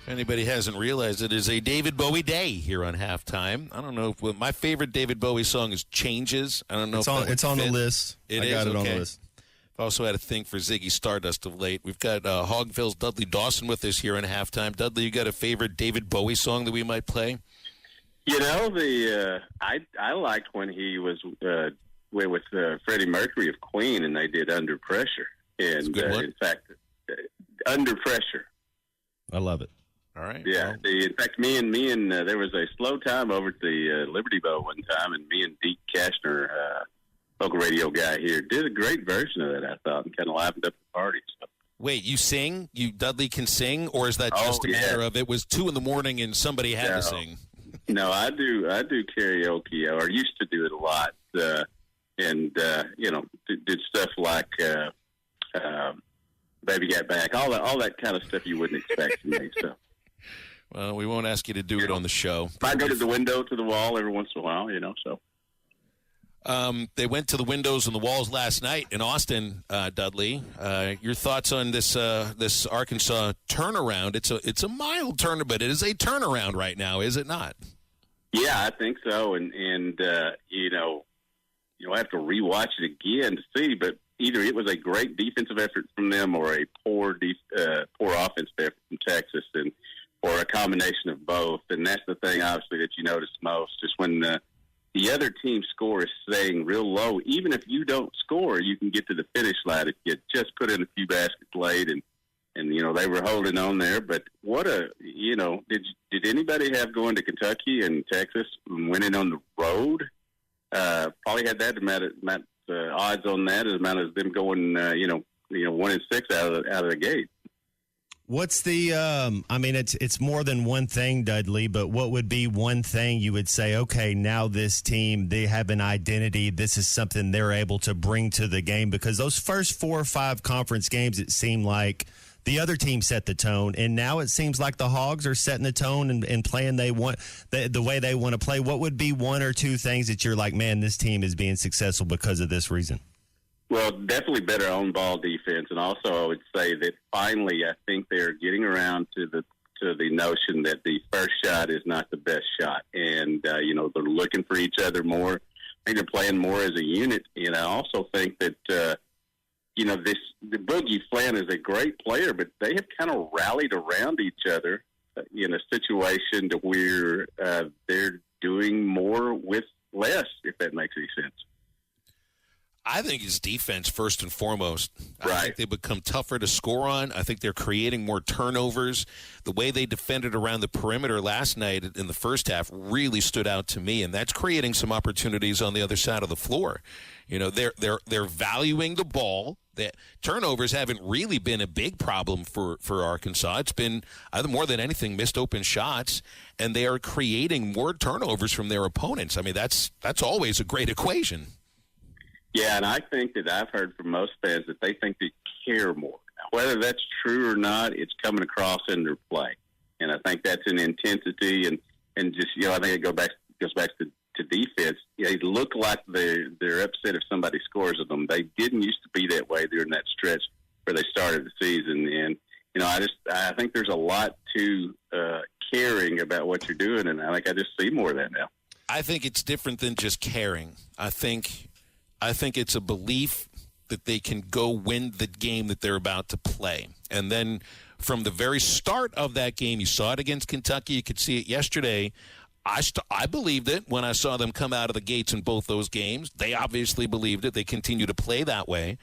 If anybody hasn't realized, it is a David Bowie day here on Halftime. I don't know if my favorite David Bowie song is Changes. I don't know it's on the list. I got it on the list. I've also had a thing for Ziggy Stardust of late. We've got Hogville's Dudley Dawson with us here on Halftime. Dudley, you got a favorite David Bowie song that we might play? You know, I liked when he was with Freddie Mercury of Queen, and they did Under Pressure. And in fact, Under Pressure. I love it. All right. Yeah. Well. In fact, me and there was a slow time over at the Liberty Bowl one time, and me and Deke Kastner, local radio guy here, did a great version of it, I thought, and kind of livened up the party. So. Wait, you sing? Dudley can sing, or is that just a matter of it was 2 a.m. and somebody had to sing? No, I do karaoke, or used to do it a lot, and did stuff like Baby Got Back, all that kind of stuff you wouldn't expect from me. So. Well, we won't ask you to do it on the show. I go to the window to the wall every once in a while, so. They went to the windows and the walls last night in Austin, Dudley. Your thoughts on this Arkansas turnaround? It's a mild turnaround, but it is a turnaround right now, is it not? Yeah, I think so, and you'll have to rewatch it again to see, but either it was a great defensive effort from them or a poor offensive effort from Texas, or a combination of both. And that's the thing, obviously, that you notice most is when the other team score is staying real low. Even if you don't score, you can get to the finish line if you just put in a few baskets late, and they were holding on there. But did anybody have going to Kentucky and Texas and winning on the road? Probably had that amount odds on that as amount as them going 1-6 out of the gate. What's the it's more than one thing, Dudley, but what would be one thing you would say, okay, now this team, they have an identity. This is something they're able to bring to the game, because those first 4 or 5 conference games, it seemed like the other team set the tone, and now it seems like the Hogs are setting the tone and playing the way they want to play. What would be 1 or 2 things that you're like, man, this team is being successful because of this reason? Well, definitely better on-ball defense, and also I would say that finally I think they're getting around to the notion that the first shot is not the best shot, and they're looking for each other more. I think they're playing more as a unit, and I also think that the Boogie Flan is a great player, but they have kind of rallied around each other in a situation to where they're doing more with less, if that makes any sense. I think it's defense first and foremost. Right. I think they become tougher to score on. I think they're creating more turnovers. The way they defended around the perimeter last night in the first half really stood out to me, and that's creating some opportunities on the other side of the floor. They're valuing the ball. The turnovers haven't really been a big problem for Arkansas. It's been, more than anything, missed open shots, and they are creating more turnovers from their opponents. I mean, that's always a great equation. Yeah, and I think that I've heard from most fans that they think they care more. Now, whether that's true or not, it's coming across in their play. And I think that's an intensity and just, I think it goes back to defense. They look like they're upset if somebody scores at them. They didn't used to be that way during that stretch where they started the season. And, I think there's a lot to caring about what you're doing, and I just see more of that now. I think it's different than just caring. I think it's a belief that they can go win the game that they're about to play. And then from the very start of that game, you saw it against Kentucky. You could see it yesterday. I believed it when I saw them come out of the gates in both those games. They obviously believed it. They continue to play that way.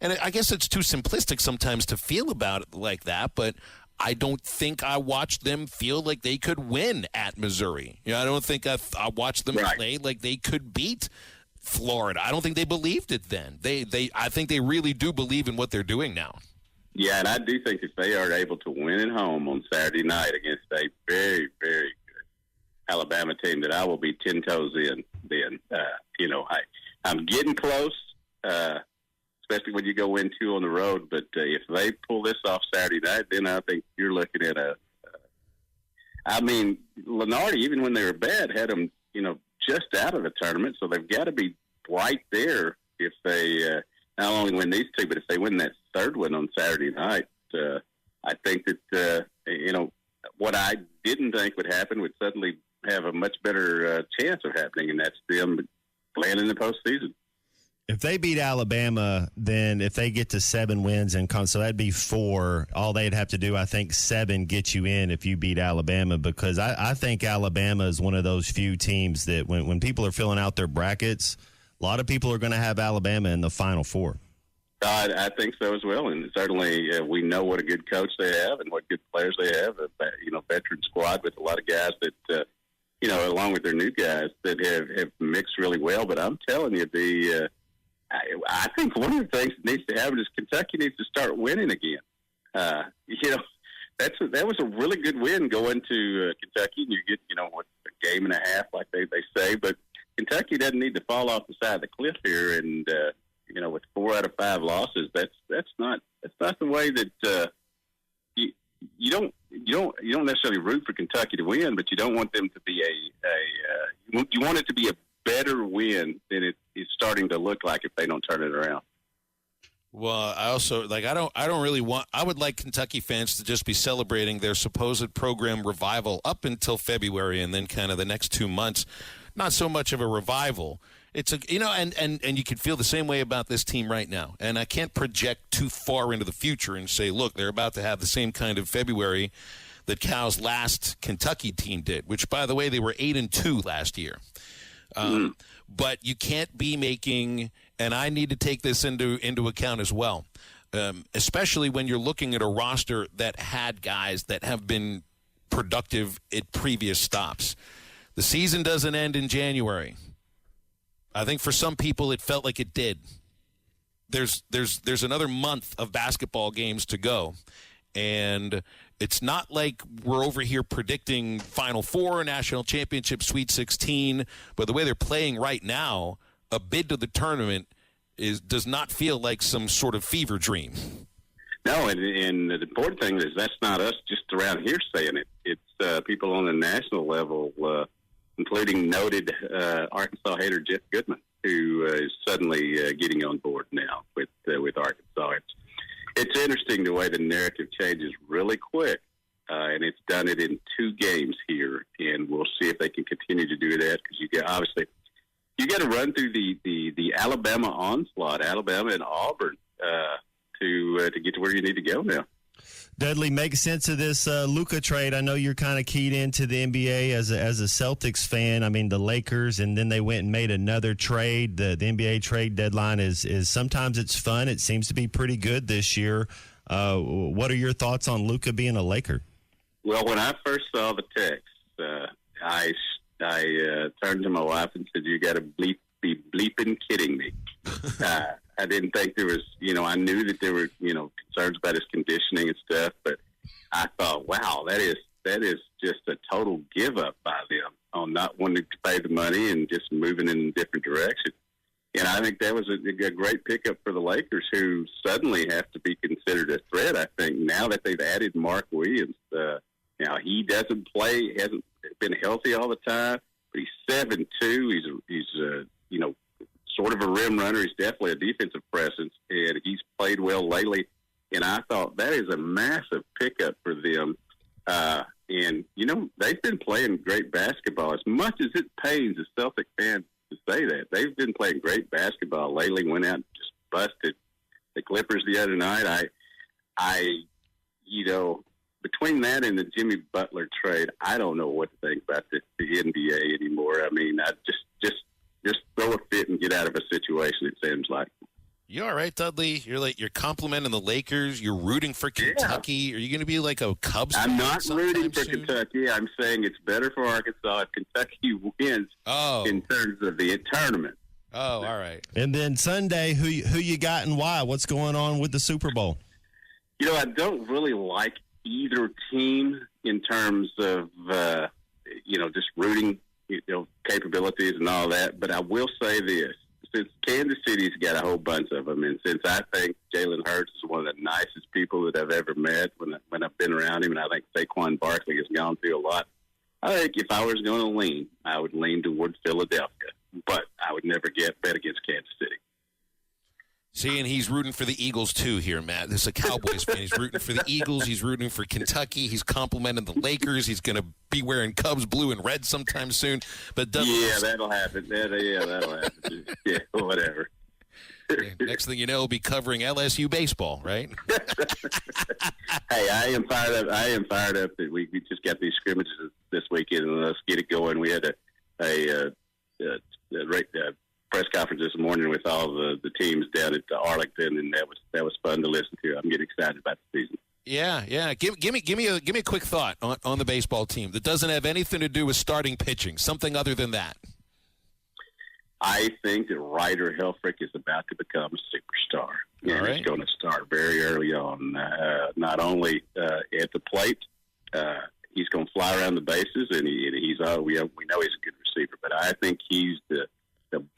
And I guess it's too simplistic sometimes to feel about it like that, but I don't think I watched them feel like they could win at Missouri. I don't think I watched them play like they could beat Florida. I don't think they believed it then. I think they really do believe in what they're doing now. Yeah, and I do think if they are able to win at home on Saturday night against a very, very good Alabama team, that I will be 10 toes in then. I'm getting close, especially when you go win 2 on the road. But if they pull this off Saturday night, then I think you're looking at Lenardi, even when they were bad, had them, just out of the tournament, so they've got to be right there if they not only win these 2, but if they win that third one on Saturday night. I think that what I didn't think would happen would suddenly have a much better chance of happening, and that's them playing in the postseason. If they beat Alabama, then if they get to 7 wins so that'd be 4. All they'd have to do, I think, 7 get you in if you beat Alabama, because I think Alabama is one of those few teams that when people are filling out their brackets, a lot of people are going to have Alabama in the Final Four. I think so as well, and certainly we know what a good coach they have and what good players they have. Veteran squad with a lot of guys that, along with their new guys that have mixed really well. But I'm telling you, I think one of the things that needs to happen is Kentucky needs to start winning again. That was a really good win going to Kentucky, and you get a game and a half like they say. But Kentucky doesn't need to fall off the side of the cliff here, and with 4 out of 5 losses, that's not the way that you don't necessarily root for Kentucky to win, but you don't want them to be you want it to be a better win than it is starting to look like if they don't turn it around. Well, I also I would like Kentucky fans to just be celebrating their supposed program revival up until February, and then kind of the next 2 months, not so much of a revival. It's and you can feel the same way about this team right now. And I can't project too far into the future and say, look, they're about to have the same kind of February that Cal's last Kentucky team did, which, by the way, they were 8-2 last year. But you can't be making, and I need to take this into account as well, especially when you're looking at a roster that had guys that have been productive at previous stops. The season doesn't end in January. I think for some people it felt like it did. There's another month of basketball games to go, and it's not like we're over here predicting Final Four, National Championship, Sweet 16, but the way they're playing right now, a bid to the tournament does not feel like some sort of fever dream. No, and the important thing is that's not us just around here saying it. It's people on the national level, including noted Arkansas hater Jeff Goodman, who is suddenly getting on board now with Arkansas. It's interesting the way the narrative changes really quick, and it's done it in 2 games here, and we'll see if they can continue to do that, because you got to run through the Alabama onslaught, Alabama and Auburn, to get to where you need to go now. Dudley, make sense of this Luka trade. I know you're kind of keyed into the NBA as a Celtics fan. I mean, the Lakers, and then they went and made another trade. The NBA trade deadline is sometimes it's fun. It seems to be pretty good this year. What are your thoughts on Luka being a Laker? Well, when I first saw the text, I turned to my wife and said, "You got to be bleeping kidding me." I didn't think there was, I knew that there were, concerns about his conditioning and stuff, but I thought, wow, that is just a total give up by them on not wanting to pay the money and just moving in a different direction. And I think that was a great pickup for the Lakers, who suddenly have to be considered a threat. I think now that they've added Mark Williams, now he doesn't play, hasn't been healthy all the time, but he's 7'2". He's sort of a rim runner. He's definitely a defensive presence, and he's played well lately. And I thought that is a massive pickup for them. And, they've been playing great basketball. As much as it pains a Celtic fan to say that, they've been playing great basketball lately, went out and just busted the Clippers the other night. Between that and the Jimmy Butler trade, I don't know what to think about the NBA anymore. I mean, I just throw a fit and get out of a situation, it seems like. You all right, Dudley? You're complimenting the Lakers. You're rooting for Kentucky. Yeah. Are you going to be like a Cubs fan? I'm not rooting for Kentucky. I'm saying it's better for Arkansas if Kentucky wins in terms of the tournament. Oh, all right. And then Sunday, who you got and why? What's going on with the Super Bowl? I don't really like either team in terms of, just rooting capabilities and all that. But I will say this. Since Kansas City's got a whole bunch of them, and since I think Jalen Hurts is one of the nicest people that I've ever met when I've been around him, and I think Saquon Barkley has gone through a lot, I think if I was going to lean, I would lean towards Philadelphia. But I would never bet against Kansas City. See, and he's rooting for the Eagles, too, here, Matt. This is a Cowboys fan. He's rooting for the Eagles. He's rooting for Kentucky. He's complimenting the Lakers. He's going to be wearing Cubs blue and red sometime soon. But yeah, that'll happen. That'll happen. Yeah, whatever. Next thing you know, he'll be covering LSU baseball, right? Hey, I am fired up that we just got these scrimmages this weekend, and let's get it going. We had a press conference this morning with all the teams down at Arlington, and that was fun to listen to. I'm getting excited about the season. Yeah. Give me a quick thought on the baseball team that doesn't have anything to do with starting pitching. Something other than that. I think that Ryder Helfrich is about to become a superstar. And He's going to start very early on. Not only at the plate, he's going to fly around the bases, and we know he's a good receiver. But I think he's the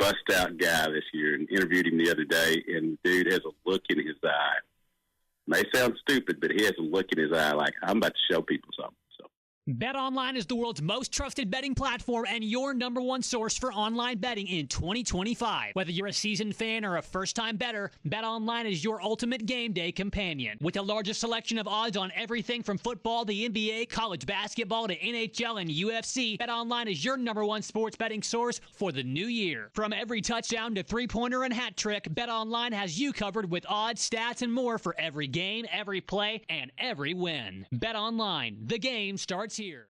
bust-out guy this year. And interviewed him the other day, and the dude has a look in his eye. May sound stupid, but he has a look in his eye like, I'm about to show people something. BetOnline is the world's most trusted betting platform and your number one source for online betting in 2025. Whether you're a seasoned fan or a first-time bettor, BetOnline is your ultimate game day companion. With the largest selection of odds on everything from football to NBA, college basketball to NHL and UFC, BetOnline is your number one sports betting source for the new year. From every touchdown to three-pointer and hat trick, BetOnline has you covered with odds, stats, and more for every game, every play, and every win. BetOnline, the game starts here.